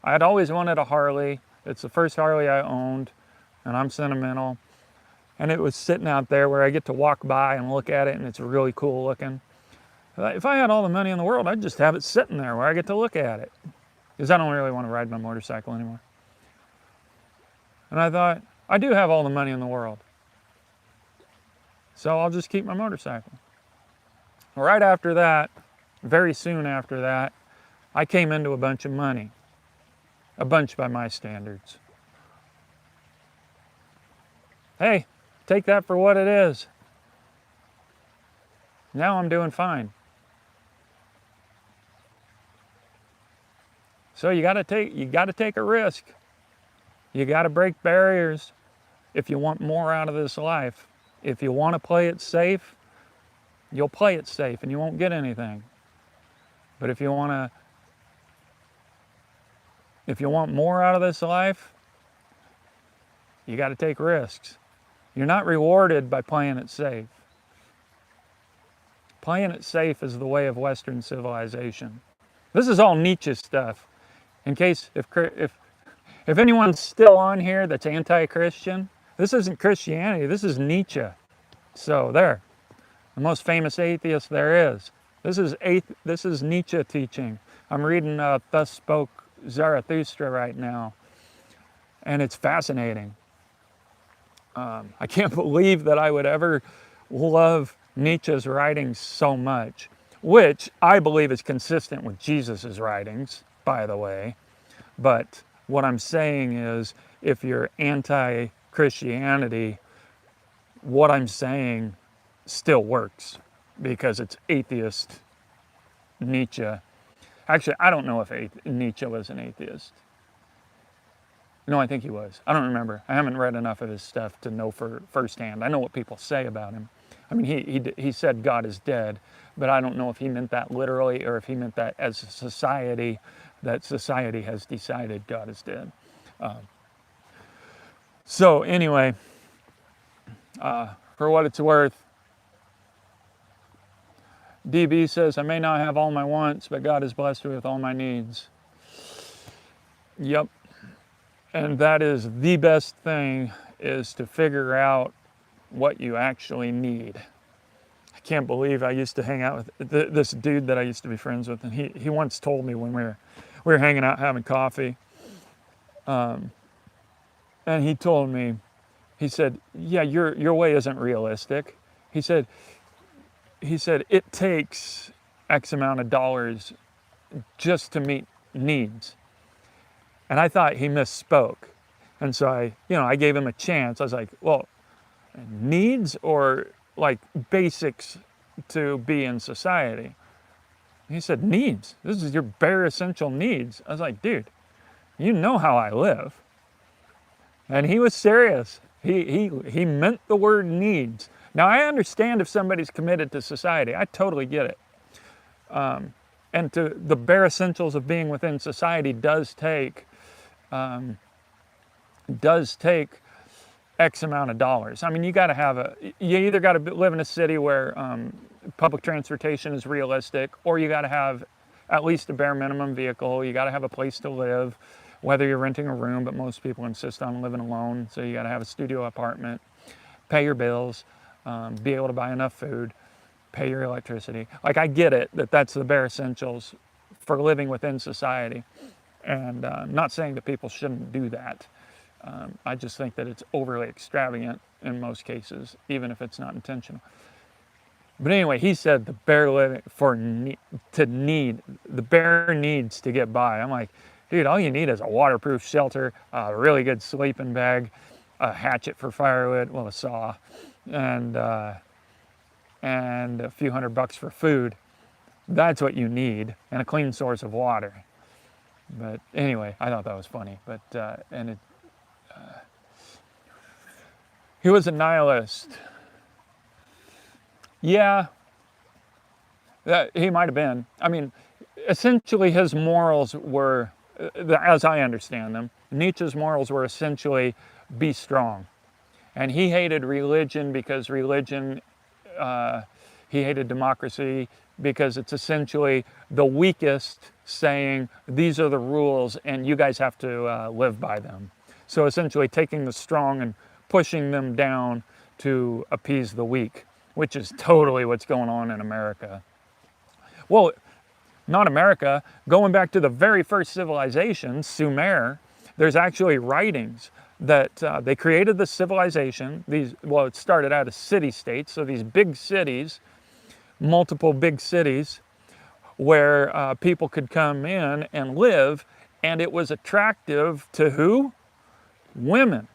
I had always wanted a Harley. It's the first Harley I owned, and I'm sentimental. And it was sitting out there where I get to walk by and look at it, and it's really cool looking. If I had all the money in the world, I'd just have it sitting there where I get to look at it, because I don't really want to ride my motorcycle anymore. And I thought, I do have all the money in the world, so I'll just keep my motorcycle. Right after that, very soon after that, I came into a bunch of money. A bunch by my standards. Hey, take that for what it is. Now I'm doing fine. So you got to take a risk. You got to break barriers if you want more out of this life. If you want to play it safe, you'll play it safe and you won't get anything. But if you want more out of this life, you got to take risks. You're not rewarded by playing it safe. Playing it safe is the way of Western civilization. This is all Nietzsche stuff. In case if anyone's still on here that's anti-Christian, this isn't Christianity, this is Nietzsche. So there, the most famous atheist there is. This is Nietzsche teaching. I'm reading Thus Spoke Zarathustra right now, and it's fascinating. I can't believe that I would ever love Nietzsche's writings so much, which I believe is consistent with Jesus's writings, by the way. But what I'm saying is, if you're anti-Christianity, what I'm saying still works because it's atheist Nietzsche. Actually, I don't know if Nietzsche was an atheist. No, I think he was. I don't remember. I haven't read enough of his stuff to know for firsthand. I know what people say about him. I mean, he said God is dead, but I don't know if he meant that literally or if he meant that as a society, that society has decided God is dead. So anyway, for what it's worth, DB says, I may not have all my wants, but God has blessed me with all my needs. Yep. And that is the best thing, is to figure out what you actually need. I can't believe I used to hang out with this dude that I used to be friends with, and he once told me when we were hanging out having coffee, and he told me, he said, yeah, your way isn't realistic. He said it takes X amount of dollars just to meet needs. And I thought he misspoke. And so I gave him a chance. I was like, well, needs or like basics to be in society? He said, needs. This is your bare essential needs. I was like, dude, you know how I live. And he was serious. He meant the word needs. Now, I understand if somebody's committed to society. I totally get it. And to the bare essentials of being within society does take X amount of dollars. I mean, you either got to live in a city where public transportation is realistic, or you got to have at least a bare minimum vehicle. You got to have a place to live, whether you're renting a room, but most people insist on living alone. So you got to have a studio apartment, pay your bills, be able to buy enough food, pay your electricity. Like, I get it that that's the bare essentials for living within society. And I'm not saying that people shouldn't do that. I just think that it's overly extravagant in most cases, even if it's not intentional. But anyway, he said the bare living the bare needs to get by. I'm like, dude, all you need is a waterproof shelter, a really good sleeping bag, a hatchet for firewood, well, a saw, and a few $100 for food. That's what you need, and a clean source of water. But anyway, I thought that was funny. But he was a nihilist. Yeah, he might have been. I mean, essentially his morals were, as I understand them, Nietzsche's morals were essentially be strong. And he hated religion because religion, he hated democracy because it's essentially the weakest saying, these are the rules and you guys have to live by them. So essentially taking the strong and pushing them down to appease the weak, which is totally what's going on in America. Well, not America. Going back to the very first civilization, Sumer, there's actually writings that they created the civilization. It started out as city-states, so these big cities, multiple big cities, where people could come in and live, and it was attractive to who? Women.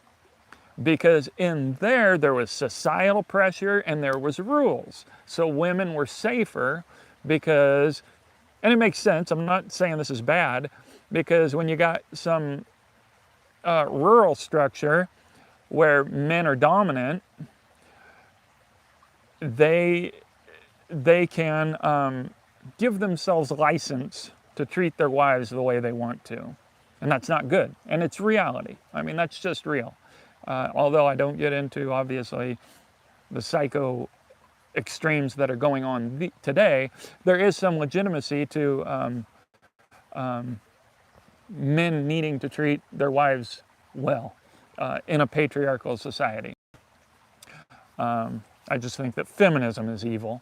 because in there was societal pressure and there was rules. So women were safer because, and it makes sense, I'm not saying this is bad, because when you got some rural structure where men are dominant, they can give themselves license to treat their wives the way they want to. And that's not good. And it's reality. I mean, that's just real. Although I don't get into, obviously, the psycho extremes that are going on today, there is some legitimacy to men needing to treat their wives well in a patriarchal society. I just think that feminism is evil.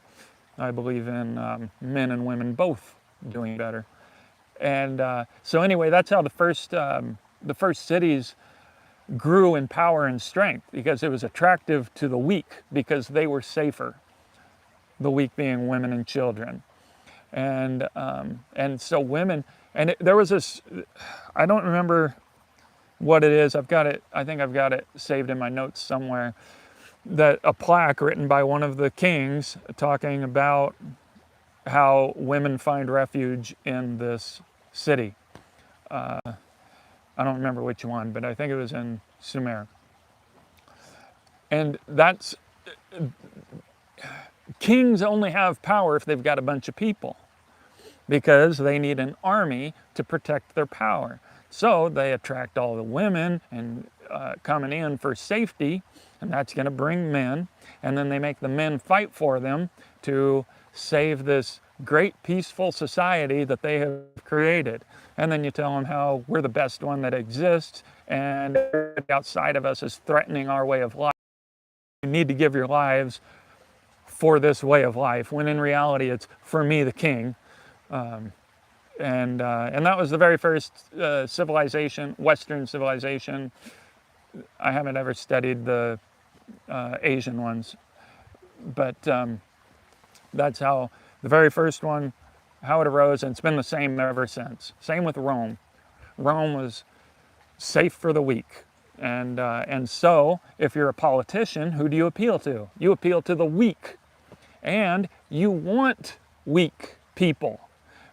I believe in men and women both doing better. And so anyway, that's how the first cities grew in power and strength, because it was attractive to the weak because they were safer. The weak being women and children. And so women, and there was this, I don't remember what it is. I've got it, I think I've got it saved in my notes somewhere, that a plaque written by one of the kings talking about how women find refuge in this city. I don't remember which one, but I think it was in Sumer. And that's, kings only have power if they've got a bunch of people, because they need an army to protect their power. So they attract all the women and coming in for safety, and that's going to bring men. And then they make the men fight for them to save this great peaceful society that they have created. And then you tell them how we're the best one that exists, and everybody outside of us is threatening our way of life. You need to give your lives for this way of life, when in reality it's for me, the king. And that was the very first civilization, Western civilization. I haven't ever studied the Asian ones, but that's how the very first one, how it arose, and it's been the same ever since. Same with Rome. Rome was safe for the weak. And so, if you're a politician, who do you appeal to? You appeal to the weak. And you want weak people.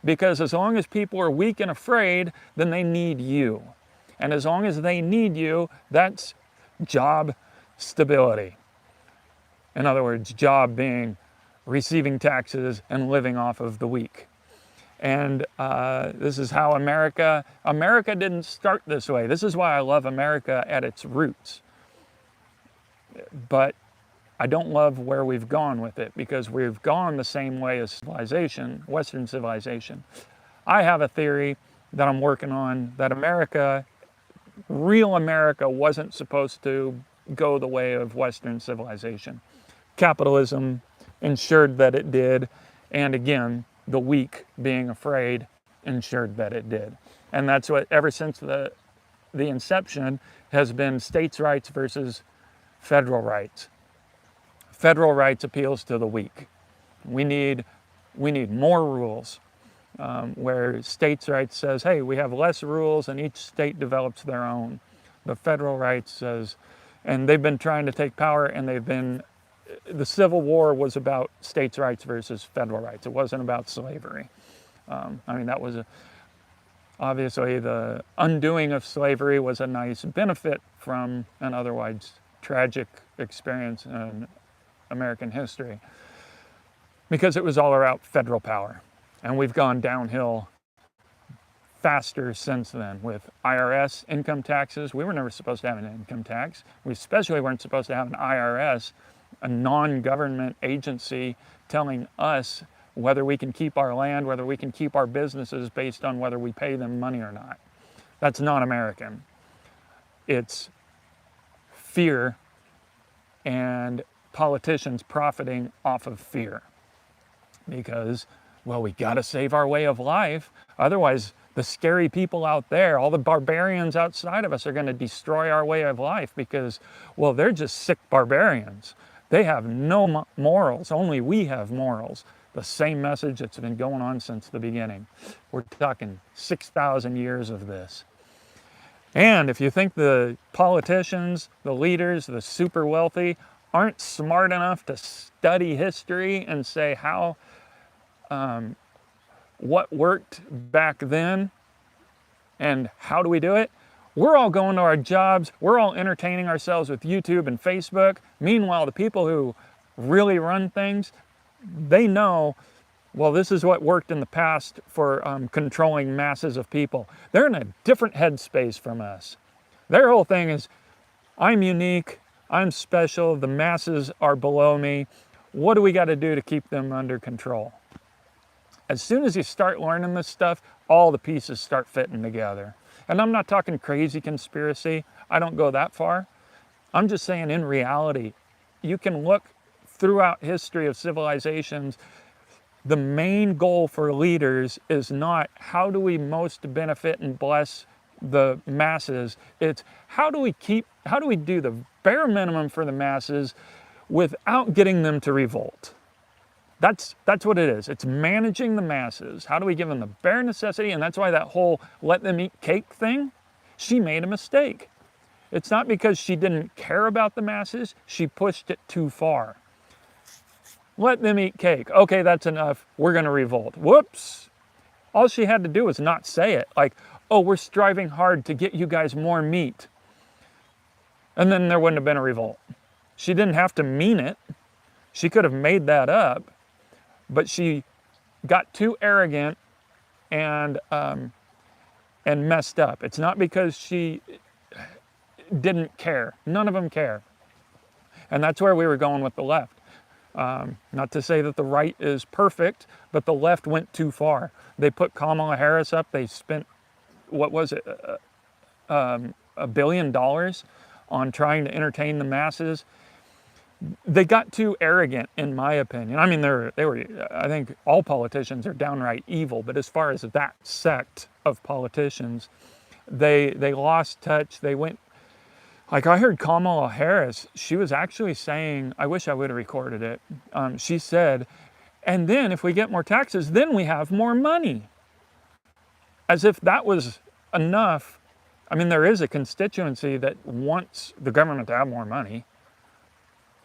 Because as long as people are weak and afraid, then they need you. And as long as they need you, that's job stability. In other words, job being receiving taxes and living off of the weak. And this is how America didn't start this way. This is why I love America at its roots. But I don't love where we've gone with it, because we've gone the same way as civilization, Western civilization. I have a theory that I'm working on, that America, real America, wasn't supposed to go the way of Western civilization. Capitalism ensured that it did, and again, the weak being afraid ensured that it did. And that's what, ever since the inception, has been states' rights versus federal rights. Federal rights appeals to the weak. We need more rules, where states' rights says, hey, we have less rules and each state develops their own. The federal rights says, and they've been trying to take power, and the Civil War was about states' rights versus federal rights. It wasn't about slavery. That was obviously the undoing of slavery was a nice benefit from an otherwise tragic experience in American history, because it was all about federal power. And we've gone downhill faster since then with IRS, income taxes. We were never supposed to have an income tax. We especially weren't supposed to have an IRS, a non-government agency telling us whether we can keep our land, whether we can keep our businesses based on whether we pay them money or not. That's not American. It's fear and politicians profiting off of fear. Because, well, we got to save our way of life. Otherwise, the scary people out there, all the barbarians outside of us, are going to destroy our way of life because, well, they're just sick barbarians. They have no morals. Only we have morals. The same message that's been going on since the beginning. We're talking 6,000 years of this. And if you think the politicians, the leaders, the super wealthy aren't smart enough to study history and say what worked back then and how do we do it, we're all going to our jobs, we're all entertaining ourselves with YouTube and Facebook. Meanwhile, the people who really run things, they know, well, this is what worked in the past for controlling masses of people. They're in a different headspace from us. Their whole thing is, I'm unique, I'm special, the masses are below me. What do we got to do to keep them under control? As soon as you start learning this stuff, all the pieces start fitting together. And I'm not talking crazy conspiracy. I don't go that far. I'm just saying in reality, you can look throughout history of civilizations. The main goal for leaders is not how do we most benefit and bless the masses. It's how do we do the bare minimum for the masses without getting them to revolt. That's what it is. It's managing the masses. How do we give them the bare necessity? And that's why that whole let them eat cake thing, she made a mistake. It's not because she didn't care about the masses, she pushed it too far. Let them eat cake. Okay, that's enough. We're going to revolt. Whoops. All she had to do was not say it. Like, oh, we're striving hard to get you guys more meat. And then there wouldn't have been a revolt. She didn't have to mean it. She could have made that up. But she got too arrogant and messed up. It's not because she didn't care. None of them care. And that's where we were going with the left. Not to say that the right is perfect, but the left went too far. They put Kamala Harris up. They spent, what was it, $1 billion on trying to entertain the masses. They got too arrogant, in my opinion. I mean, they were. I think all politicians are downright evil, but as far as that sect of politicians, they lost touch. They went. Like I heard Kamala Harris, she was actually saying, I wish I would have recorded it. She said, and then if we get more taxes, then we have more money. As if that was enough. I mean, there is a constituency that wants the government to have more money.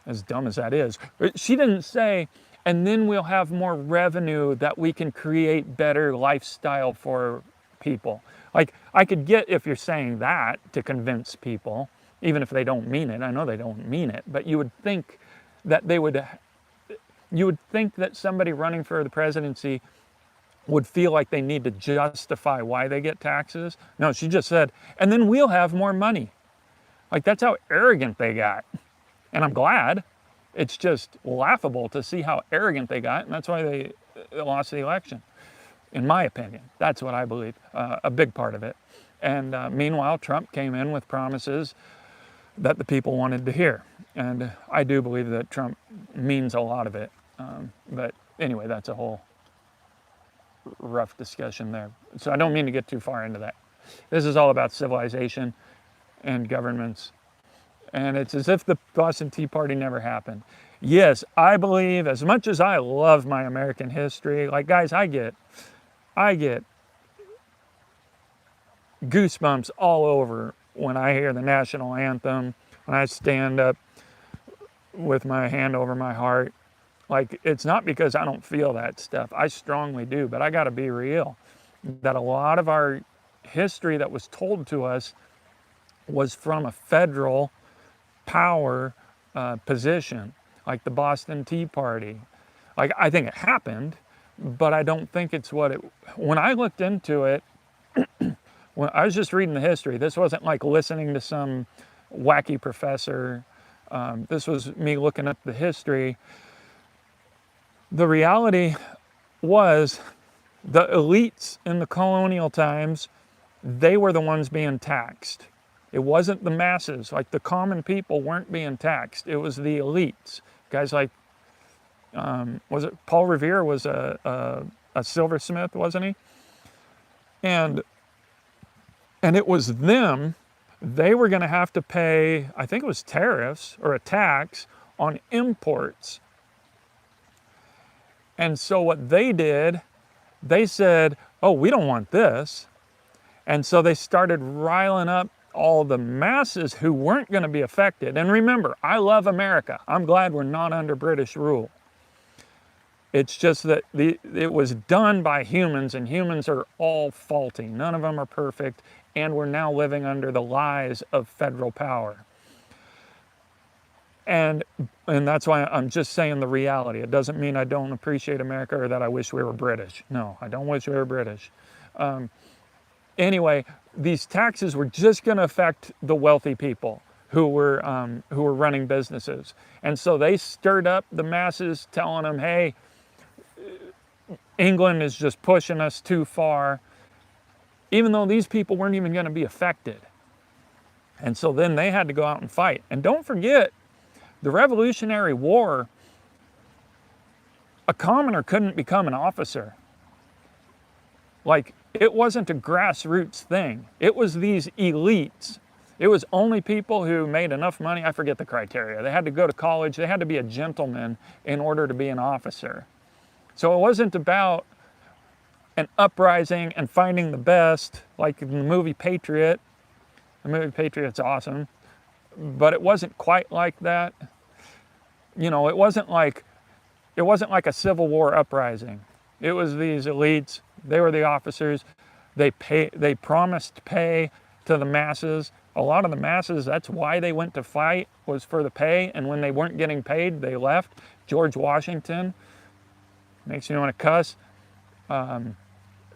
As dumb as that is. She didn't say, and then we'll have more revenue that we can create better lifestyle for people. Like, I could get if you're saying that to convince people, even if they don't mean it. I know they don't mean it, but you would think that somebody running for the presidency would feel like they need to justify why they get taxes. No, she just said, and then we'll have more money. Like, that's how arrogant they got. And I'm glad. It's just laughable to see how arrogant they got, and that's why they lost the election, in my opinion. That's what I believe, a big part of it. And meanwhile, Trump came in with promises that the people wanted to hear. And I do believe that Trump means a lot of it. But anyway, that's a whole rough discussion there. So I don't mean to get too far into that. This is all about civilization and governments. And it's as if the Boston Tea Party never happened. Yes, I believe, as much as I love my American history, like guys, I get goosebumps all over when I hear the national anthem, when I stand up with my hand over my heart. Like, it's not because I don't feel that stuff. I strongly do, but I gotta be real. That a lot of our history that was told to us was from a federal power position, like the Boston Tea Party. Like, I think it happened, but I don't think it's what it, when I looked into it, when I was just reading the history, this wasn't like listening to some wacky professor. This was me looking at the history. The reality was the elites in the colonial times, they were the ones being taxed. It wasn't the masses, like the common people weren't being taxed. It was the elites. Guys like, was it Paul Revere was a silversmith, wasn't he? And it was them, they were gonna have to pay, I think it was tariffs or a tax on imports. And so what they did, they said, oh, we don't want this. And so they started riling up all the masses who weren't going to be affected. And remember, I love America. I'm glad we're not under British rule. It's just that it was done by humans, and humans are all faulty. None of them are perfect, and we're now living under the lies of federal power. And that's why I'm just saying the reality. It doesn't mean I don't appreciate America or that I wish we were British. No, I don't wish we were British. Anyway, these taxes were just going to affect the wealthy people who were running businesses. And so they stirred up the masses, telling them, hey, England is just pushing us too far, even though these people weren't even going to be affected. And so then they had to go out and fight. And don't forget, the Revolutionary War, a commoner couldn't become an officer. Like, it wasn't a grassroots thing. It was these elites. It was only people who made enough money. I forget the criteria. They had to go to college. They had to be a gentleman in order to be an officer. So it wasn't about an uprising and finding the best, like in the movie Patriot. The movie Patriot's awesome, but it wasn't quite like that. You know, it wasn't like a Civil War uprising. It was these elites. They were the officers. They promised pay to the masses. A lot of the masses, that's why they went to fight, was for the pay. And when they weren't getting paid, they left. George Washington, makes me want to cuss.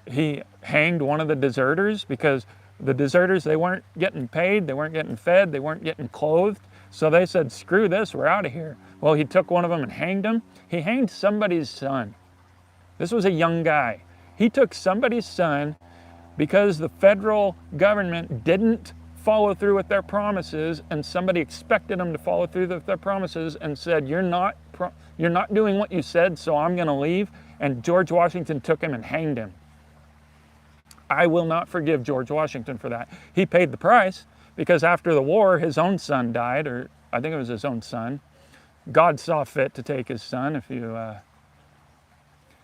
He hanged one of the deserters because the deserters, they weren't getting paid, they weren't getting fed, they weren't getting clothed. So they said, screw this, we're out of here. Well, he took one of them and hanged him. He hanged somebody's son. This was a young guy. He took somebody's son because the federal government didn't follow through with their promises, and somebody expected them to follow through with their promises and said, you're not doing what you said, so I'm going to leave. And George Washington took him and hanged him. I will not forgive George Washington for that. He paid the price because after the war, his own son died, or I think it was his own son. God saw fit to take his son.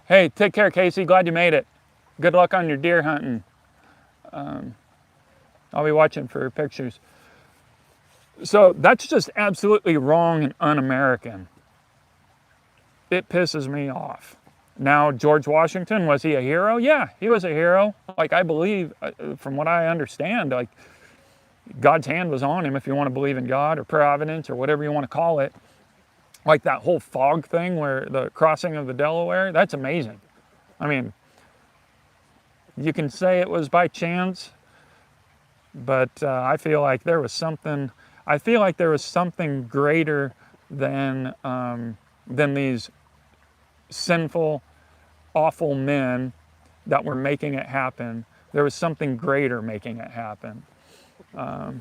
Hey, take care, Casey. Glad you made it. Good luck on your deer hunting. I'll be watching for pictures. So that's just absolutely wrong and un-American. It pisses me off. Now, George Washington, was he a hero? Yeah, he was a hero. Like, I believe, from what I understand, like, God's hand was on him, if you want to believe in God or providence or whatever you want to call it. Like that whole fog thing where the crossing of the Delaware, that's amazing. I mean, you can say it was by chance, but I feel like there was something greater than these sinful, awful men that were making it happen. There was something greater making it happen. I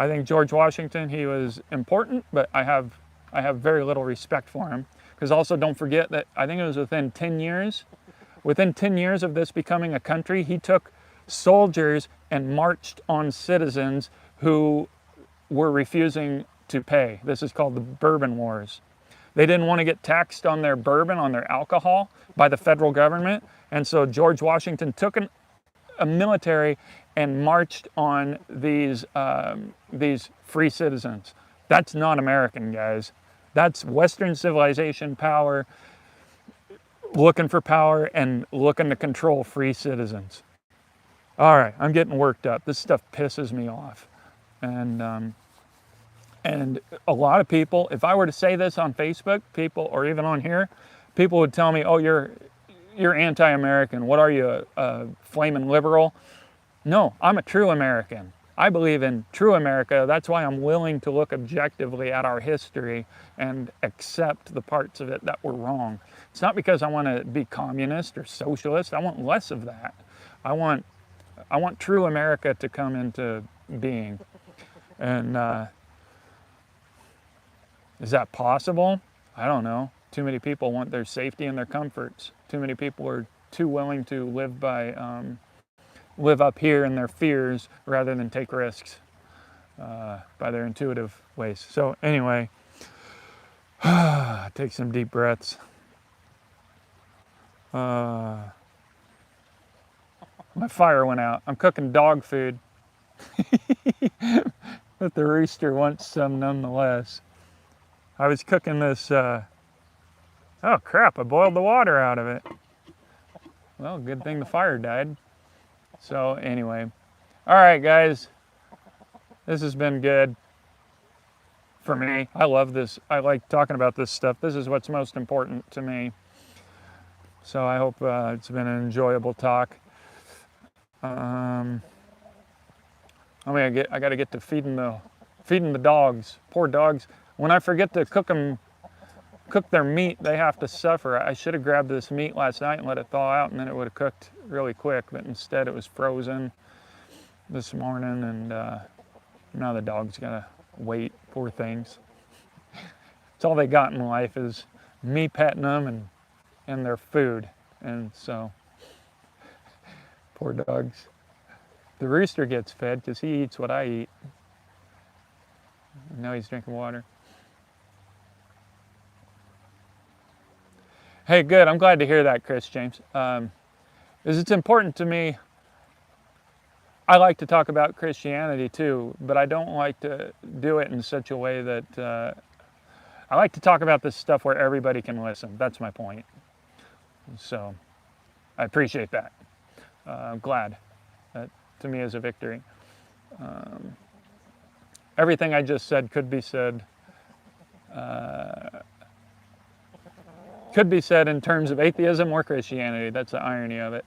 think George Washington, he was important, but I have very little respect for him. Because also don't forget that I think it was within 10 years of this becoming a country, he took soldiers and marched on citizens who were refusing to pay. This is called the Bourbon Wars. They didn't want to get taxed on their bourbon, on their alcohol by the federal government. And so George Washington took a military and marched on these free citizens. That's not American, guys. That's Western civilization power, looking for power and looking to control free citizens. All right, I'm getting worked up. This stuff pisses me off. And a lot of people, if I were to say this on Facebook, or even on here, people would tell me, oh, you're anti-American. What are you, a flaming liberal? No, I'm a true American. I believe in true America. That's why I'm willing to look objectively at our history and accept the parts of it that were wrong. It's not because I want to be communist or socialist. I want less of that. I want true America to come into being. And is that possible? I don't know. Too many people want their safety and their comforts. Too many people are too willing to live up here in their fears rather than take risks by their intuitive ways. So anyway, take some deep breaths. My fire went out. I'm cooking dog food. But the rooster wants some nonetheless. I was cooking this, oh crap, I boiled the water out of it. Well, good thing the fire died. So anyway, all right guys, this has been good for me. I love this. I like talking about this stuff. This is what's most important to me. So I hope it's been an enjoyable talk. I got to get to feeding the dogs. Poor dogs. When I forget to cook their meat, they have to suffer. I should have grabbed this meat last night and let it thaw out, and then it would have cooked really quick. But instead, it was frozen this morning, and now the dog's gotta wait. Poor things. It's all they got in life is me petting them and their food, and so poor dogs. The rooster gets fed because he eats what I eat. Now he's drinking water. Hey, good. I'm glad to hear that, Chris James. Because it's important to me. I like to talk about Christianity too, but I don't like to do it in such a way that I like to talk about this stuff where everybody can listen. That's my point. So I appreciate that. I'm glad. That to me is a victory. Everything I just said could be said in terms of atheism or Christianity. That's the irony of it.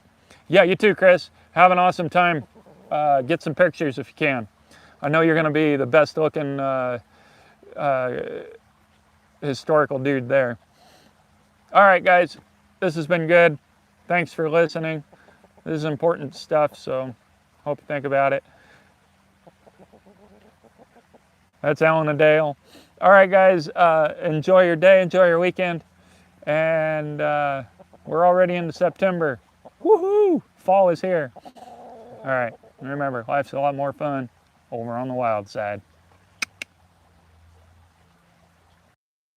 Yeah, you too, Chris. Have an awesome time. Get some pictures if you can. I know you're going to be the best looking historical dude there. All right, guys. This has been good. Thanks for listening. This is important stuff, so hope you think about it. That's Alan and Dale. All right, guys. Enjoy your day. Enjoy your weekend. And we're already into September. Woohoo! Fall is here. All right. And remember, life's a lot more fun over on the wild side.